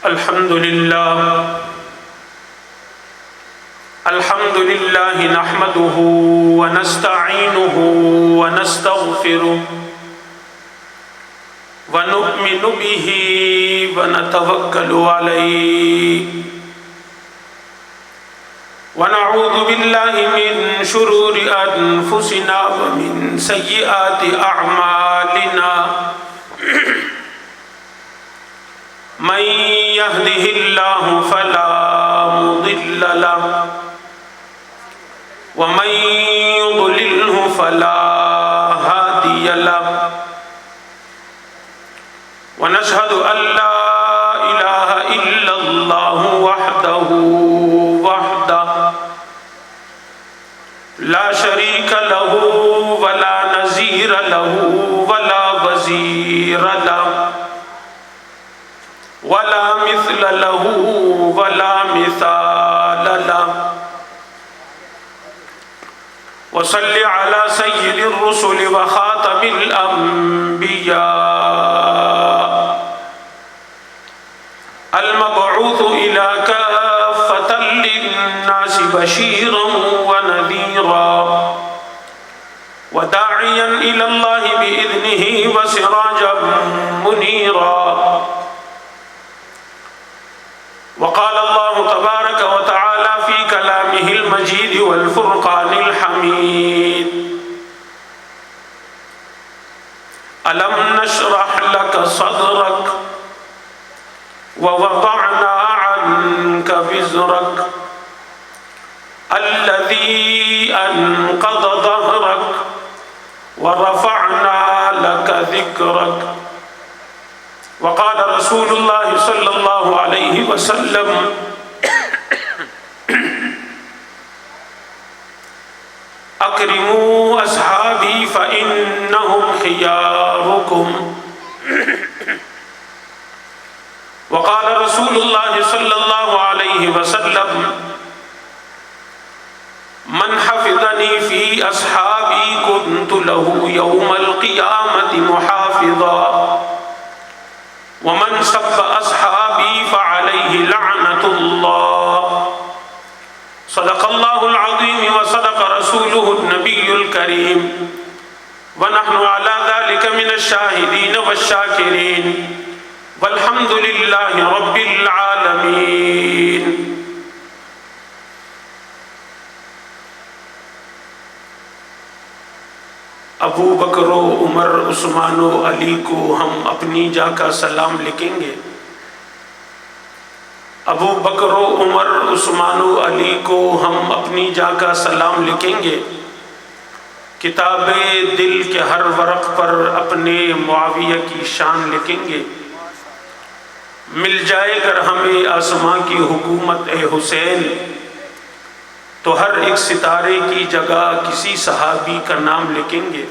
الحمد لله نحمده ونستعينه ونستغفره ونؤمن به ونتوكل عليه ونعوذ بالله من شرور أنفسنا ومن سيئات أعمالنا من يهده الله فلا مضل له ومن يضلله فلا هادي له ونشهد أن لا إله إلا الله وحده لا شريك له ولا نظير له ولا وزير له ولا مثل له ولا مثال له وصل على سيد الرسل وخاتم الأنبياء المبعوث إلى كافة للناس بشيرا ونذيرا وداعيا إلى الله بإذنه وسراجا منيرا وقال الله تبارك وتعالى في كلامه المجيد والفرقان الحميد ألم نشرح لك صدرك ووضعنا عنك وزرك الذي أنقض ظهرك ورفعنا لك ذكرك وقال رسول الله صلى الله عليه وسلم أكرموا أصحابي فإنهم خياركم وقال رسول الله صلى الله عليه وسلم من حفظني في أصحابي كنت له يوم القيامة محافظا ومن سب أصحابي فعليه لعنة الله صدق الله العظيم وصدق رسوله النبي الكريم ونحن على ذلك من الشاهدين والشاكرين والحمد لله رب العالمين. ابو بکر و عمر عثمان و علی کو ہم اپنی جا کا سلام لکھیں گے. ابو بکر و عمر عثمان و علی کو ہم اپنی جا کا سلام لکھیں گے. کتاب دل کے ہر ورق پر اپنے معاویہ کی شان لکھیں گے. مل جائے گر ہمیں آسماں کی حکومت اے حسین تو ہر ایک ستارے کی جگہ کسی صحابی کا نام لکھیں گے.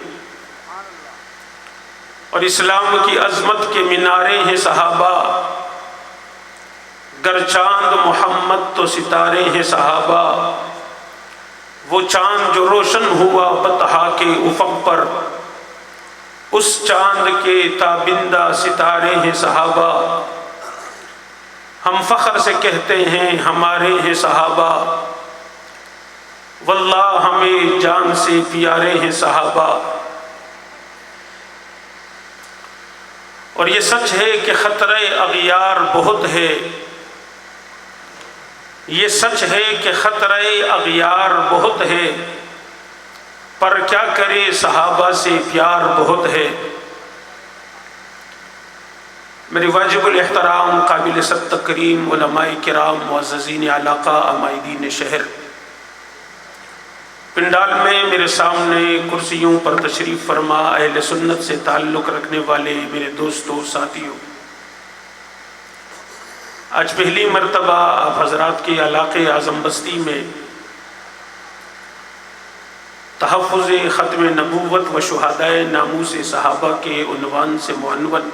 اور اسلام کی عظمت کے مینارے ہیں صحابہ گر چاند محمد تو ستارے ہیں صحابہ. وہ چاند جو روشن ہوا بطحا کے افق پر اس چاند کے تابندہ ستارے ہیں صحابہ. ہم فخر سے کہتے ہیں ہمارے ہیں صحابہ واللہ ہمیں جان سے پیارے ہیں صحابہ. اور یہ سچ ہے کہ خطرہ اغیار بہت ہے. یہ سچ ہے کہ خطرہ اغیار بہت ہے پر کیا کرے صحابہ سے پیار بہت ہے. میری واجب الاحترام قابل ست تکریم علماء کرام معززین علاقہ عمائدین شہر، پنڈال میں میرے سامنے کرسیوں پر تشریف فرما اہل سنت سے تعلق رکھنے والے میرے دوستوں ساتھیوں، آج پہلی مرتبہ آپ حضرات کے علاقے اعظم بستی میں تحفظ ختم نبوت و شہدائے ناموس صحابہ کے عنوان سے معنون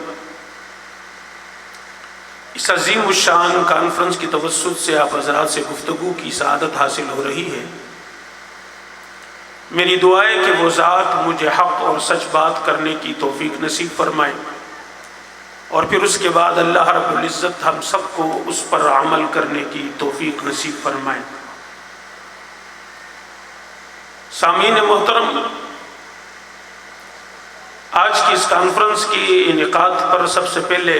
اس عظیم الشان کانفرنس کی توسط سے آپ حضرات سے گفتگو کی سعادت حاصل ہو رہی ہے. میری دعا ہے کہ وہ ذات مجھے حق اور سچ بات کرنے کی توفیق نصیب فرمائے اور پھر اس کے بعد اللہ رب العزت ہم سب کو اس پر عمل کرنے کی توفیق نصیب فرمائے۔ سامعین محترم، آج کی اس کانفرنس کی انعقاد پر سب سے پہلے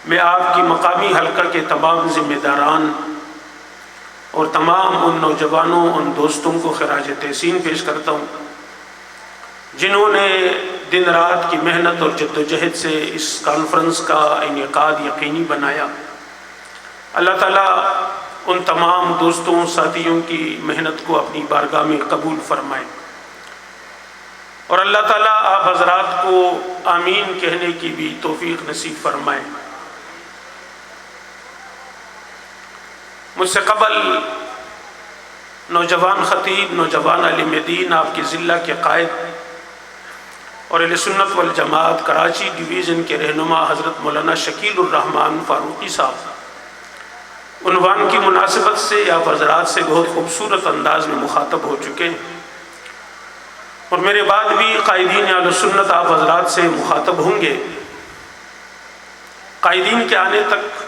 میں آپ کی مقامی حلقہ کے تمام ذمہ داران اور تمام ان نوجوانوں، ان دوستوں کو خراج تحسین پیش کرتا ہوں جنہوں نے دن رات کی محنت اور جد و جہد سے اس کانفرنس کا انعقاد یقینی بنایا۔ اللہ تعالیٰ ان تمام دوستوں، ساتھیوں کی محنت کو اپنی بارگاہ میں قبول فرمائے، اور اللہ تعالیٰ آپ حضرات کو آمین کہنے کی بھی توفیق نصیب فرمائے۔ مجھ سے قبل نوجوان خطیب، نوجوان عالم دین، آپ کے ضلع کے قائد اور اہل سنت والجماعت کراچی ڈویژن کے رہنما حضرت مولانا شکیل الرحمان فاروقی صاحب عنوان کی مناسبت سے آپ حضرات سے بہت خوبصورت انداز میں مخاطب ہو چکے ہیں، اور میرے بعد بھی قائدین اہل سنت آپ حضرات سے مخاطب ہوں گے۔ قائدین کے آنے تک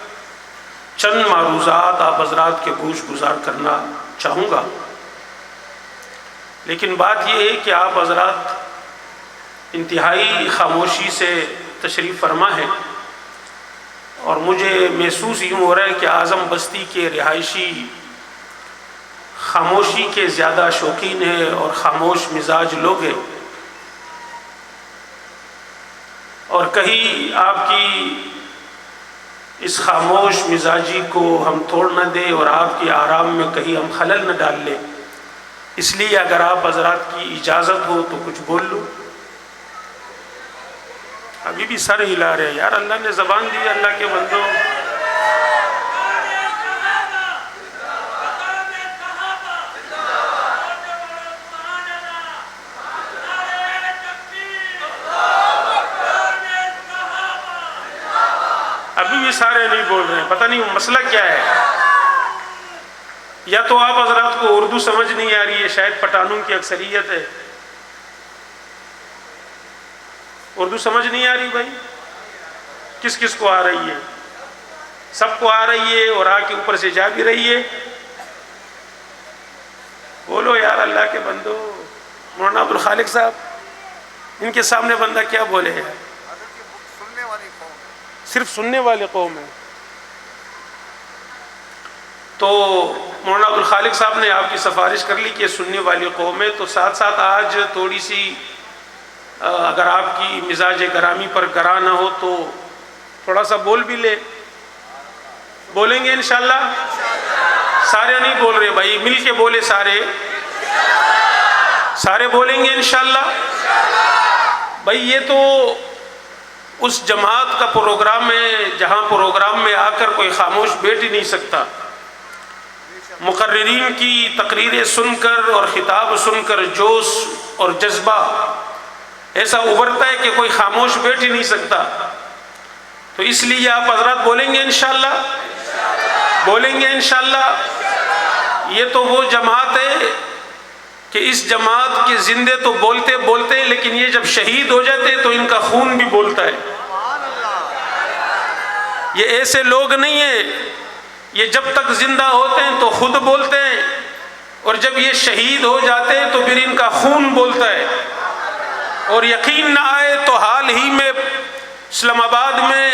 چند معروضات آپ حضرات کے گوش گزار کرنا چاہوں گا، لیکن بات یہ ہے کہ آپ حضرات انتہائی خاموشی سے تشریف فرما ہے، اور مجھے محسوس یوں ہو رہا ہے کہ اعظم بستی کے رہائشی خاموشی کے زیادہ شوقین ہیں اور خاموش مزاج لوگ ہیں، اور کہیں آپ کی اس خاموش مزاجی کو ہم توڑ نہ دیں اور آپ کے آرام میں کہیں ہم خلل نہ ڈال لیں، اس لیے اگر آپ حضرات کی اجازت ہو تو کچھ بول لوں۔ ابھی بھی سر ہلا رہے ہیں یار، اللہ نے زبان دی، اللہ کے بندوں۔ ابھی بھی سارے نہیں بول رہے ہیں، پتہ نہیں مسئلہ کیا ہے۔ یا تو آپ حضرات کو اردو سمجھ نہیں آ رہی ہے، شاید پٹھانوں کی اکثریت ہے۔ اردو سمجھ نہیں آ رہی بھائی؟ کس کس کو آ رہی ہے؟ سب کو آ رہی ہے، اور آ کے اوپر سے جا بھی رہی ہے؟ بولو یار اللہ کے بندو۔ مولانا عبدالخالق صاحب، ان کے سامنے بندہ کیا بولے ہے؟ صرف سننے والے قوم ہے۔ تو مولانا عبدالخالق صاحب نے آپ کی سفارش کر لی کہ سننے والی قوم ہے، تو ساتھ ساتھ آج تھوڑی سی اگر آپ کی مزاج گرامی پر گرا نہ ہو تو تھوڑا سا بول بھی لے۔ بولیں گے انشاءاللہ؟ سارے نہیں بول رہے بھائی، مل کے بولے سارے۔ سارے بولیں گے انشاءاللہ؟ بھائی یہ تو اس جماعت کا پروگرام ہے جہاں پروگرام میں آ کر کوئی خاموش بیٹھ ہی نہیں سکتا۔ مقررین کی تقریریں سن کر اور خطاب سن کر جوش اور جذبہ ایسا ابھرتا ہے کہ کوئی خاموش بیٹھ ہی نہیں سکتا۔ تو اس لیے آپ حضرات بولیں گے انشاءاللہ؟ بولیں گے انشاءاللہ؟ یہ تو وہ جماعت ہے کہ اس جماعت کے زندے تو بولتے بولتے، لیکن یہ جب شہید ہو جاتے تو ان کا خون بھی بولتا ہے۔ یہ ایسے لوگ نہیں ہیں، یہ جب تک زندہ ہوتے ہیں تو خود بولتے ہیں، اور جب یہ شہید ہو جاتے ہیں تو پھر ان کا خون بولتا ہے۔ اور یقین نہ آئے تو حال ہی میں اسلام آباد میں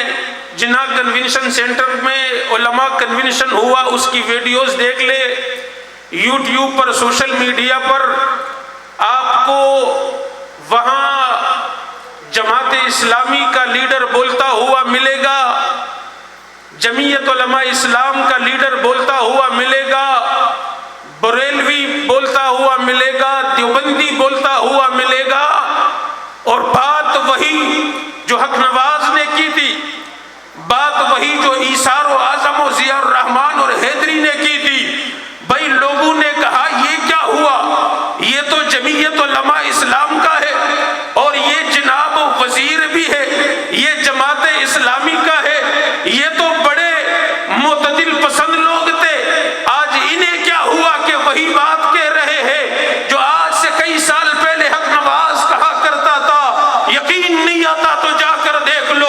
جناح کنونشن سینٹر میں علماء کنونشن ہوا، اس کی ویڈیوز دیکھ لے، یوٹیوب پر، سوشل میڈیا پر آپ کو وہاں جماعت اسلامی کا لیڈر بولتا ہوا ملے گا، جمعیت علماء اسلام کا لیڈر بولتا ہوا ملے گا، بریلوی بولتا ہوا ملے گا، دیوبندی بولتا ہوا ملے گا، اور بات وہی جو حق نواز نے کی تھی، بات وہی جو ایثار و اعظم و ضیاء الرحمن اور حیدری نے کی تھی۔ بھائی لوگوں نے کہا یہ کیا ہوا، یہ تو جمعیت علماء اسلام کا ہے، اور یہ جناب وزیر بھی ہے، یہ جماعت اسلامی کا ہے، یہ تو بڑے معتدل پسند لوگ تھے، آج انہیں کیا ہوا کہ وہی بات کہہ رہے ہیں جو آج سے کئی سال پہلے حق نواز کہا کرتا تھا۔ یقین نہیں آتا تو جا کر دیکھ لو۔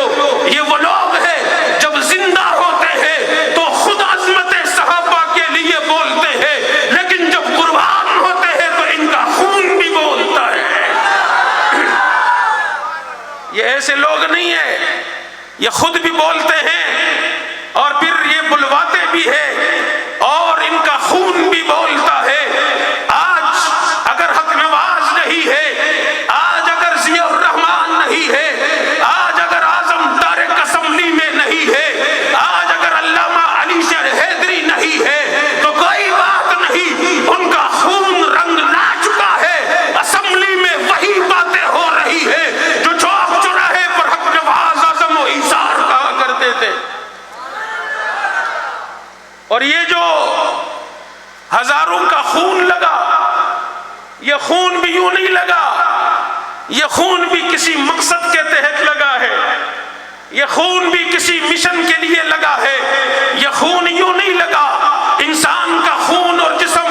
یہ خود بھی بولتے ہیں اور پھر یہ بلواتے بھی ہیں اور ان کا خون بھی بولتا ہے۔ آج اگر حق نواز نہیں ہے، آج اگر ضیاء الرحمن نہیں ہے، آج اگر اعظم طارق اسمبلی میں نہیں ہے، آج اگر علامہ علی شیر حیدری نہیں ہے تو کوئی بات نہیں، ان کا خون رنگ لا چکا ہے۔ اسمبلی میں وہی باتیں ہو رہی ہے جو چوک چوراہے پر حق نواز اعظم و ایثار کہا کرتے تھے۔ اور یہ جو ہزاروں کا خون لگا، یہ خون بھی یوں نہیں لگا، یہ خون بھی کسی مقصد کے تحت لگا ہے، یہ خون بھی کسی مشن کے لیے لگا ہے۔ یہ خون یوں نہیں لگا۔ انسان کا خون اور جسم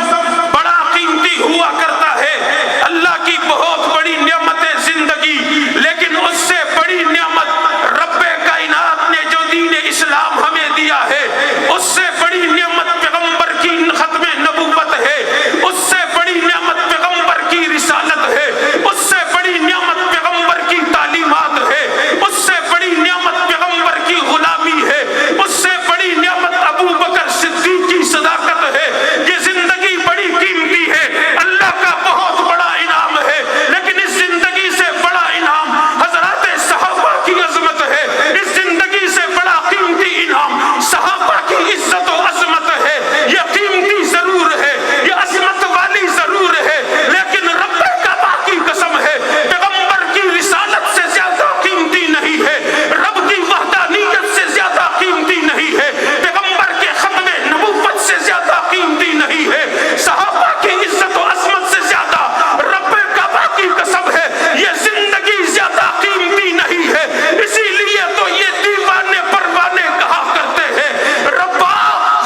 بڑا قیمتی ہوا کرتا ہے، اللہ کی بہت بڑی نعمت ہے زندگی، لیکن اس سے بڑی نعمت رب کائنات نے جو دین اسلام ہمیں دیا ہے، اس سے بڑی نعمت پیغمبر کی ختم نبوت ہے، اس سے بڑی نعمت پیغمبر کی رسالت ہے، اس سے بڑی نعمت پیغمبر کی تعلیمات ہے، اس سے بڑی نعمت پیغمبر کی غلامی ہے، اس سے بڑی نعمت ابو بکر صدیق کی صداقت ہے۔ یہ زندگی بڑی قیمتی ہے، اللہ کا بہت بڑا انعام ہے، لیکن اس زندگی سے بڑا انعام حضرات صحابہ کی عظمت ہے، اس زندگی سے بڑا قیمتی انعام صحابہ کی عزت و عظمت ہے۔ یہ قیمتی ضرور ہے، یہ عظمت والی ضرور ہے، لیکن رب کعبہ کی قسم ہے پیغمبر کی رسالت سے زیادہ قیمتی نہیں ہے، رب کی وحدانیت سے زیادہ قیمتی نہیں ہے، پیغمبر کے ختم نبوت سے زیادہ قیمتی نہیں ہے، صحابہ کی عزت و عظمت سے زیادہ رب کعبہ کی قسم ہے یہ زندگی زیادہ قیمتی نہیں ہے۔ اسی لیے تو یہ دیوانے پروانے کہا کرتے ہیں ربا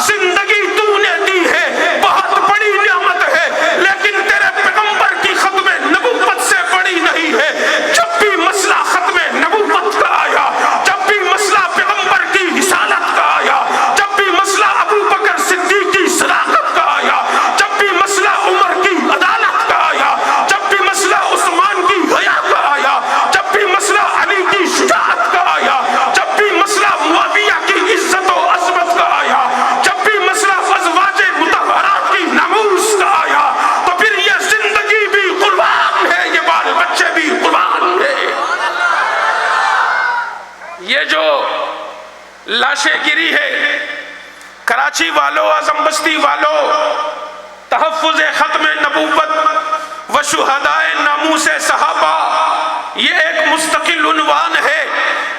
زندگی تو نے دی ہے بہت بڑی نعمت ہے، لیکن تیرے پیغمبر کی ختم نبوت سے بڑی نہیں ہے۔ جب بھی مسئلہ ختم نبوت کا آیا، جب بھی مسئلہ پیغمبر کی رسالت کا آیا، جب بھی مسئلہ ابو بکر صدیق کی صداقت کا آیا، جب بھی مسئلہ عمر کی عدالت کا آیا، جب بھی مسئلہ عثمان کی حیا کا آیا، جب بھی مسئلہ علی کی شجاعت کا آیا، جب بھی مسئلہ معاویہ کی عزت و عظمت کا آیا، جب بھی مسئلہ ازواج مطہرات کی ناموس کا آیا، تو پھر یہ زندگی بھی قربان ہے، یہ بال بچے بھی قربان ہے۔ یہ جو لاشیں گری ہے کراچی والوں، اعظم بستی والوں، تحفظ ختم نبوت و شہدائے ناموس صحابہ، یہ ایک مستقل عنوان ہے،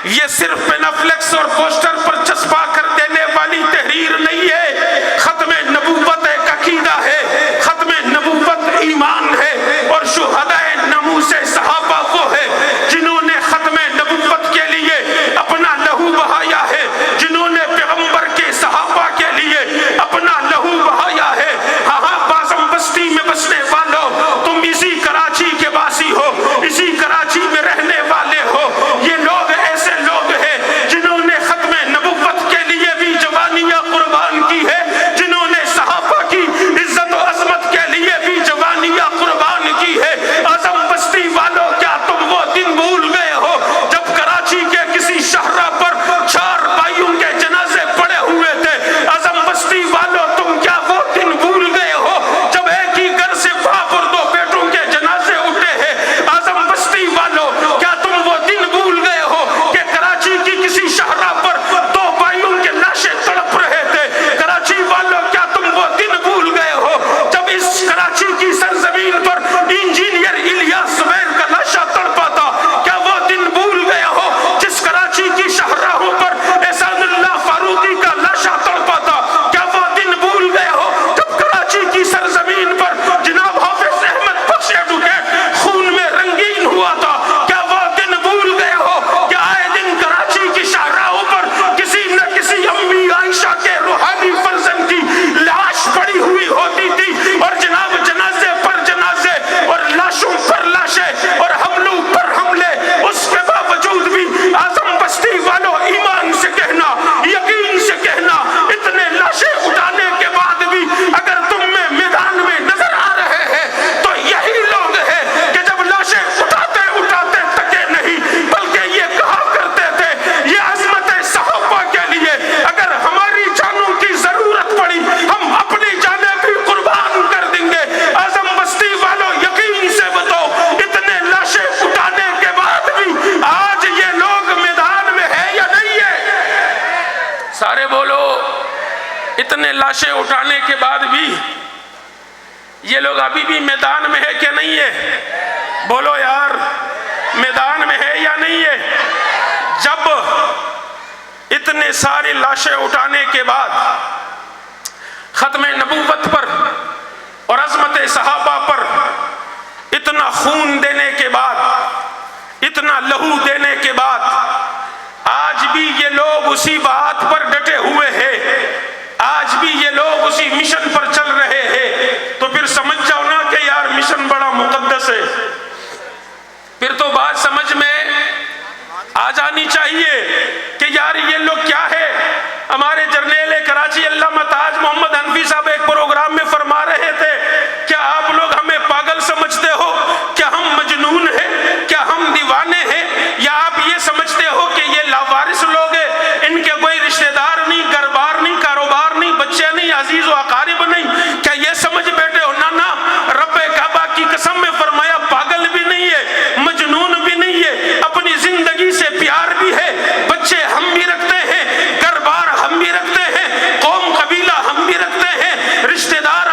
یہ صرف پینافلیکس اور پوسٹر پر چسپا کر دینے والی تحریر نہیں ہے۔ ختم نبوت ایک عقیدہ ہے، ختم نبوت ایمان ہے، اور شہدائے ناموس صحابہ وہ ہے جنہوں نے ختم نبوت کے لیے اپنا لہو بہایا ہے، جنہوں نے پیغمبر کے صحابہ کے لیے اپنا لہو بہایا ہے۔ ہاں اعظم بستی میں بسنے والوں، تم اسی کراچی کے باسی ہو، اسی کراچی میں رہنے والے ہو، یہ لوگ ایسے لوگ ہیں جنہوں نے ختم سارے بولو، اتنے لاشیں اٹھانے کے بعد بھی یہ لوگ ابھی بھی میدان میں ہے کہ نہیں ہے؟ بولو یار، میدان میں ہے یا نہیں ہے؟ جب اتنے ساری لاشیں اٹھانے کے بعد ختم نبوت پر اور عظمت صحابہ پر اتنا خون دینے کے بعد، اتنا لہو دینے کے بعد، آج بھی یہ لوگ اسی بات پر ڈٹے ہوئے ہیں، آج بھی یہ لوگ اسی مشن پر چل رہے ہیں، تو پھر سمجھ جاؤ نا کہ یار مشن بڑا مقدس ہے۔ پھر تو بات سمجھ میں آ جانی چاہیے کہ یار یہ لوگ کیا ہے۔ ہمارے جرنیل کراچی علامہ تاج محمد حنفی صاحب ایک پروگرام میں فرما رہے تھے، کیا آپ لوگ ہمیں پاگل سمجھتے ہو؟ کیا ہم مجنون ہیں؟ کیا ہم دیوانے ہیں؟ یا آپ یہ سمجھتے ہو کہ یہ لاوارث لوگ ہیں، ان کے کوئی رشتہ دار نہیں، گھر بار نہیں، کاروبار نہیں، بچے نہیں، عزیز و اقارب نہیں؟ کیا یہ سمجھ بیٹھے ہو؟ نا، رب کعبہ کی قسم میں فرمایا پاگل بھی نہیں ہے، مجنون بھی نہیں ہے، اپنی زندگی سے پیار بھی ہے، بچے ہم بھی رکھتے ہیں، گھر بار ہم بھی رکھتے ہیں، قوم قبیلہ ہم بھی رکھتے ہیں، رشتہ دار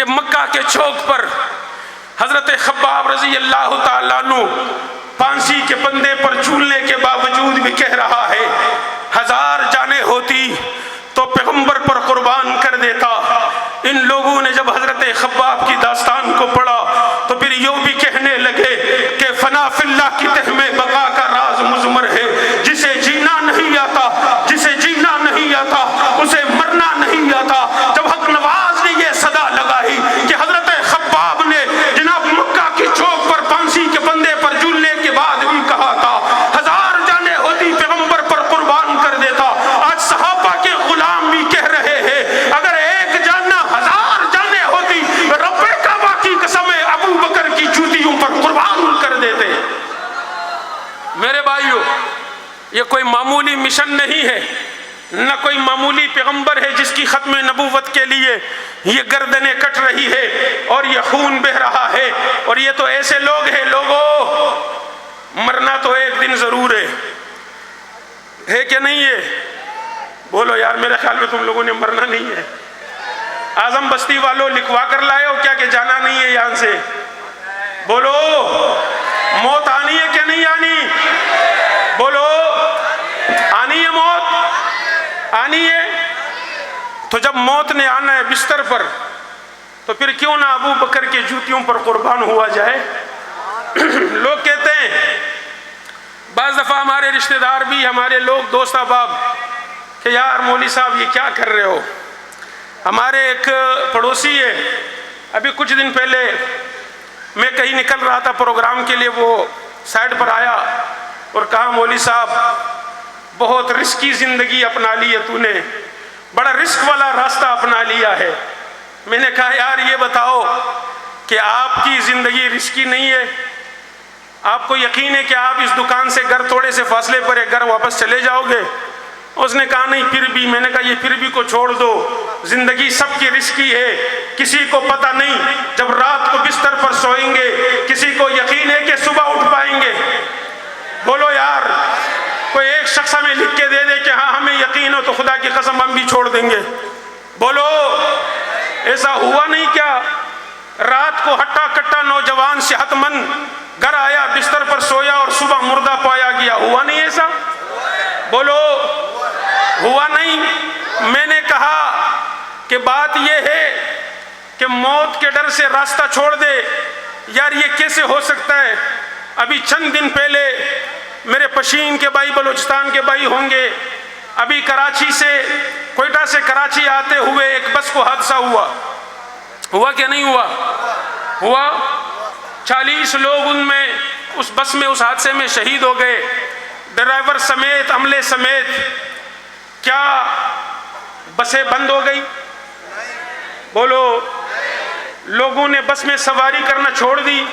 مکہ کے چوک پر حضرت خباب رضی اللہ تعالیٰ عنہ پھانسی کے پندے پر جھولنے کے باوجود بھی کہہ رہا ہے 1000 جانیں ہوتی تو پیغمبر پر قربان کر دیتا۔ ان لوگوں نے جب حضرت خباب کی داستان کو پڑھا تو پھر یوں بھی کہنے لگے کہ فنا فی اللہ کی تہ میں بقا کا راز مضمر ہے، جسے جینا نہیں آتا، جسے جینا نہیں آتا اسے مرنا نہیں آتا۔ جب حق نواز نے یہ صدا لگائی کہ حضرت خباب نے جناب مکہ کی چوک پر پھانسی کے پندے پر جھولنے کے بعد بھی کہا تھا 1000 جانیں ہوتی پیغمبر پر قربان کر دیتا، آج صحابہ کے غلام بھی کہہ رہے ہیں اگر ایک جاننا 1000 جانیں ہوتی رب کعبہ کی قسم ابو بکر کی جوتیوں پر قربان کر دیتے۔ میرے بھائیو، یہ کوئی معمولی مشن نہیں ہے، نہ کوئی معمولی پیغمبر ہے جس کی ختم نبوت کے لیے یہ گردنیں کٹ رہی ہے اور یہ خون بہ رہا ہے، اور یہ تو ایسے لوگ ہیں۔ لوگوں، مرنا تو ایک دن ضرور ہے کہ نہیں ہے؟ بولو یار، میرے خیال میں تم لوگوں نے مرنا نہیں ہے۔ اعظم بستی والوں لکھوا کر لائے ہو کیا کہ جانا نہیں ہے یہاں سے؟ بولو، موت آنی ہے کہ نہیں آنی؟ بولو، آنی ہے موت؟ آنی ہے؟ تو جب موت نے آنا ہے بستر پر تو پھر کیوں نہ ابو بکر کے جوتیوں پر قربان ہوا جائے؟ لوگ کہتے ہیں، بعض دفعہ ہمارے رشتہ دار بھی، ہمارے لوگ دوست احباب، کہ یار مولوی صاحب یہ کیا کر رہے ہو؟ ہمارے ایک پڑوسی ہے، ابھی کچھ دن پہلے میں کہیں نکل رہا تھا پروگرام کے لیے، وہ سائڈ پر آیا اور کہا مولوی صاحب بہت رسکی زندگی اپنا لی ہے تو نے، بڑا رسک والا راستہ اپنا لیا ہے۔ میں نے کہا یار یہ بتاؤ کہ آپ کی زندگی رسکی نہیں ہے؟ آپ کو یقین ہے کہ آپ اس دکان سے گھر تھوڑے سے فاصلے پر ہے، گھر واپس چلے جاؤ گے؟ اس نے کہا نہیں پھر بھی۔ میں نے کہا یہ پھر بھی کو چھوڑ دو، زندگی سب کی رسکی ہے، کسی کو پتہ نہیں جب رات کو بستر پر سوئیں گے کسی کو یقین ہے کہ صبح اٹھ پائیں گے؟ بولو یار، کوئی ایک شخص ہمیں لکھ کے دے دے کہ ہاں ہمیں یقین ہو تو خدا کی قسم ہم بھی چھوڑ دیں گے۔ بولو، ایسا ہوا نہیں کیا؟ رات کو ہٹا کٹا نوجوان صحت مند گھر آیا، بستر پر سویا اور صبح مردہ پایا گیا، ہوا نہیں ایسا؟ بولو، ہوا نہیں؟ میں نے کہا کہ بات یہ ہے کہ موت کے ڈر سے راستہ چھوڑ دے، یار یہ کیسے ہو سکتا ہے؟ ابھی چند دن پہلے میرے پشین کے بھائی، بلوچستان کے بھائی ہوں گے، ابھی کراچی سے، کوئٹہ سے کراچی آتے ہوئے ایک بس کو حادثہ ہوا کہ نہیں ہوا؟ ہوا۔ 40 لوگ ان میں اس بس میں اس حادثے میں شہید ہو گئے، ڈرائیور سمیت، عملے سمیت۔ کیا بسیں بند ہو گئی؟ بولو، لوگوں نے بس میں سواری کرنا چھوڑ دی،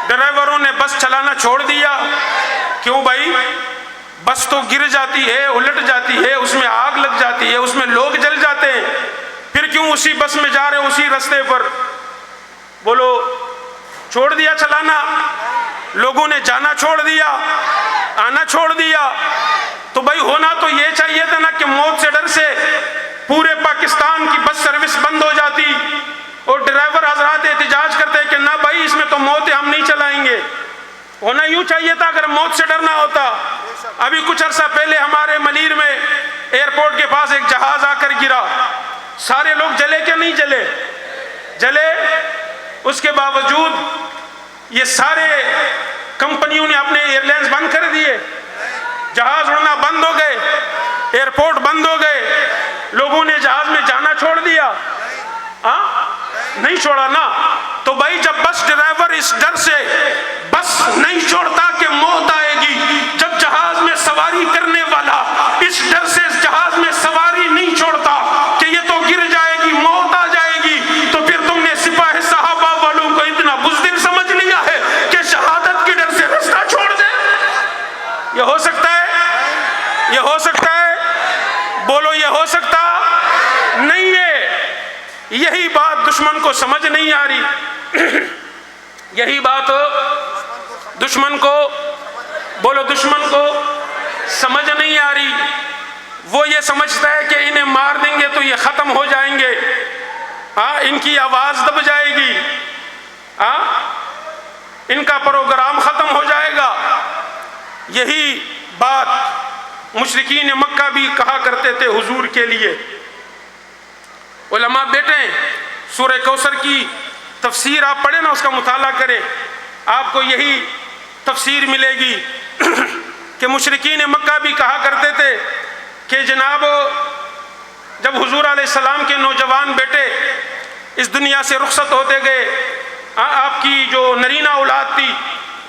ڈرائیوروں نے بس چلانا چھوڑ دیا۔ کیوں بھائی؟ بس تو گر جاتی ہے، الٹ جاتی ہے، اس میں آگ لگ جاتی ہے، اس میں لوگ جل جاتے ہیں، پھر کیوں اسی بس میں جا رہے ہیں اسی رستے پر؟ بولو، چھوڑ دیا چلانا، لوگوں نے جانا چھوڑ دیا، آنا چھوڑ دیا۔ تو بھائی ہونا تو یہ چاہیے تھا نا کہ موت سے ڈر سے پورے پاکستان کی بس سروس بند ہو جاتی اور ڈرائیور حضرات احتجاج کرتے کہ نہ بھائی اس میں تو موت ہے، ہم نہیں چلائیں گے۔ ہونا یوں چاہیے تھا اگر موت سے ڈرنا ہوتا۔ ابھی کچھ عرصہ پہلے ہمارے ملیر میں ایئرپورٹ کے پاس ایک جہاز آ کر گرا، سارے لوگ جلے کہ نہیں جلے؟ جلے۔ اس کے باوجود یہ سارے کمپنیوں نے اپنے ایئر لائنز بند کر دیے، جہاز اڑنا بند ہو گئے، ایئرپورٹ بند ہو گئے، لوگوں نے جہاز میں جانا چھوڑ دیا؟ نہیں چھوڑا نا۔ تو بھائی جب بس ڈرائیور اس ڈر سے بس نہیں چھوڑتا کہ موت آئے گی، جب جہاز میں سواری کرنے والا اس ڈر سے جہاز میں سواری نہیں چھوڑتا کہ یہ تو گر جائے گی، موت آ جائے گی، تو پھر تم نے سپاہ صحابہ والوں کو اتنا بزدل سمجھ لیا ہے کہ شہادت کے ڈر سے راستہ چھوڑ دے؟ یہ ہو سکتا ہے؟ یہ ہو سکتا ہے؟ بولو، یہ ہو سکتا نہیں ہے۔ یہی بات دشمن کو سمجھ نہیں آ رہی، یہی بات دشمن کو، بولو دشمن کو سمجھ نہیں آ رہی۔ وہ یہ سمجھتا ہے کہ انہیں مار دیں گے تو یہ ختم ہو جائیں گے، ان کی آواز دب جائے گی، ان کا پروگرام ختم ہو جائے گا۔ یہی بات مشرکین مکہ بھی کہا کرتے تھے حضور کے لیے۔ علماء بیٹے سورہ کوثر کی تفسیر آپ پڑھیں نا، اس کا مطالعہ کریں، آپ کو یہی تفسیر ملے گی کہ مشرکین مکہ بھی کہا کرتے تھے کہ جناب جب حضور علیہ السلام کے نوجوان بیٹے اس دنیا سے رخصت ہوتے گئے، آپ کی جو نرینہ اولاد تھی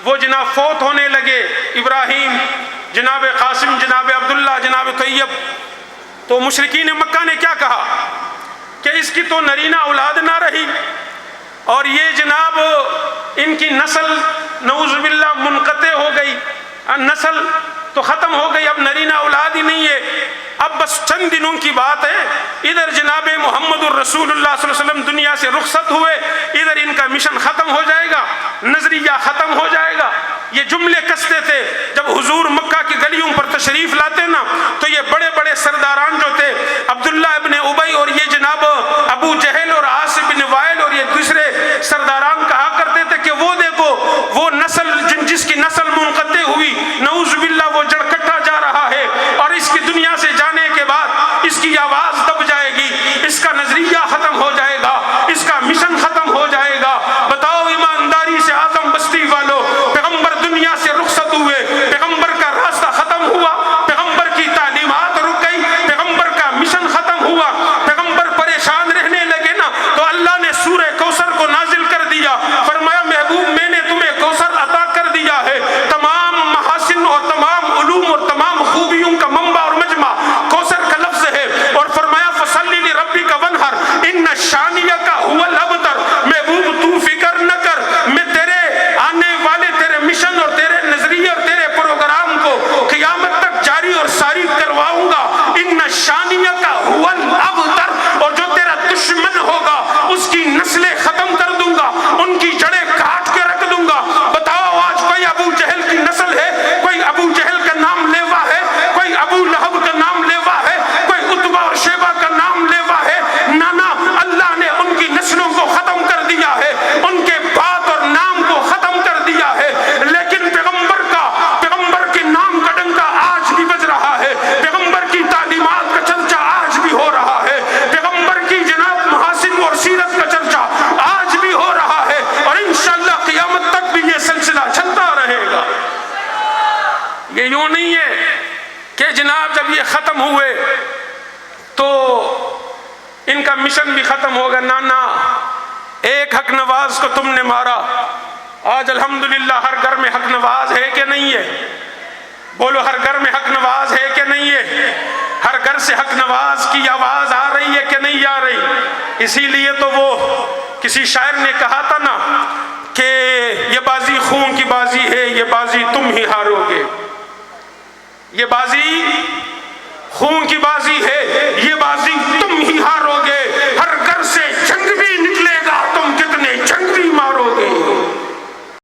وہ جناب فوت ہونے لگے، ابراہیم، جناب قاسم، جناب عبداللہ، جناب طیب، تو مشرکین مکہ نے کیا کہا کہ اس کی تو نرینہ اولاد نہ رہی، اور یہ جناب ان کی نسل نعوذ باللہ منقطع ہو گئی، نسل تو ختم ہو گئی، اب نرینہ اولاد ہی نہیں ہے، اب بس چند دنوں کی بات ہے، ادھر جناب محمد الرسول اللہ صلی اللہ علیہ وسلم دنیا سے رخصت ہوئے، ادھر ان کا مشن ختم ہو جائے گا، نظریہ ختم ہو جائے گا۔ یہ جملے کستے تھے جب حضور مکہ کی گلیوں پر تشریف لاتے نا، تو یہ بڑے بڑے سرداران جو تھے، عبداللہ ابن ابی اور یہ جناب ابو جہل اور عاص بن وائل اور یہ دوسرے سرداران کہا کرتے تھے کہ وہ دیکھو وہ نسل جس کی نسل منقطع ہوئی، نعوذ باللہ وہ جڑ کٹا جا رہا ہے، اور اس کی دنیا سے جانے کے بعد اس کی آواز دب جائے گی، اس کا نظریہ ختم ہو جائے گا، اس کا مشن ختم ہو جائے گا۔ بتاؤ ایمانداری سے اعظم بستی والوں، پیغمبر دنیا سے رخصت ہوئے، پیغمبر کا راستہ ختم ہوا، پیغمبر کی تعلیمات رک گئی، پیغمبر کا مشن ختم ہوا، پیغمبر پریشان رہنے لگے نا، تو اللہ نے سورہ کوثر کو نازل کر دیا، فرمایا محبوب میں نے تمہیں کوثر عطا کر دیا ہے، تمام محاسن اور تمام علوم اور تمام خوبیوں کا منبع اور مجمع کوثر کا لفظ ہے، اور فرمایا فصلی لربک وانحر ان شانئک هو الابتر، محبوب تو فکر نہ کر، میں تیرے آنے والے تیرے مشن اور تیرے نظریے اور تیرے پروگرام کو قیامت تک جاری اور ساری کرواؤں گا، ان شانئک هو الابتر، اور جو تیرا دشمن ہوگا اس کی نسلیں ختم کر دوں گا، ان کی جڑیں کاٹ کے رکھ دوں گا۔ بتاؤ آج کوئی ابو جہل کی نسل ہے، کوئی ابو جہل کا نام لیوا ہے، کوئی ابو لہب کا نام لیوا ہے، کوئی عتبہ اور شیبہ کا نام لیوا ہے؟ نانا، اللہ نے ان کی نسلوں کو ختم کر دیا ہے، ان کے بات اور نام کو ختم کر دیا ہے، لیکن پیغمبر کے نام کا ڈنکا آج بھی بج رہا ہے، پیغمبر کی تعلیمات کا چرچا آج بھی ہو رہا ہے، پیغمبر کی جناب محاسن اور سیرت کا چرچا آج بھی ہو رہا ہے، اور انشاءاللہ قیامت تک بھی یہ سلسلہ چلتا رہے گا۔ یہ یوں نہیں ہے کہ جناب جب یہ ختم ہوئے تو ان کا مشن بھی ختم ہوگا، نانا، ایک حق نواز کو تم نے مارا، آج الحمدللہ ہر گھر میں حق نواز ہے کہ نہیں ہے؟ بولو، ہر گھر میں حق نواز ہے کہ نہیں ہے؟ ہر گھر سے حق نواز کی آواز آ رہی ہے کہ نہیں آ رہی؟ اسی لیے تو وہ کسی شاعر نے کہا تھا نا کہ یہ بازی خون کی بازی ہے، یہ بازی تم ہی ہارو گے، یہ بازی خون کی بازی ہے، یہ بازی تم ہی ہارو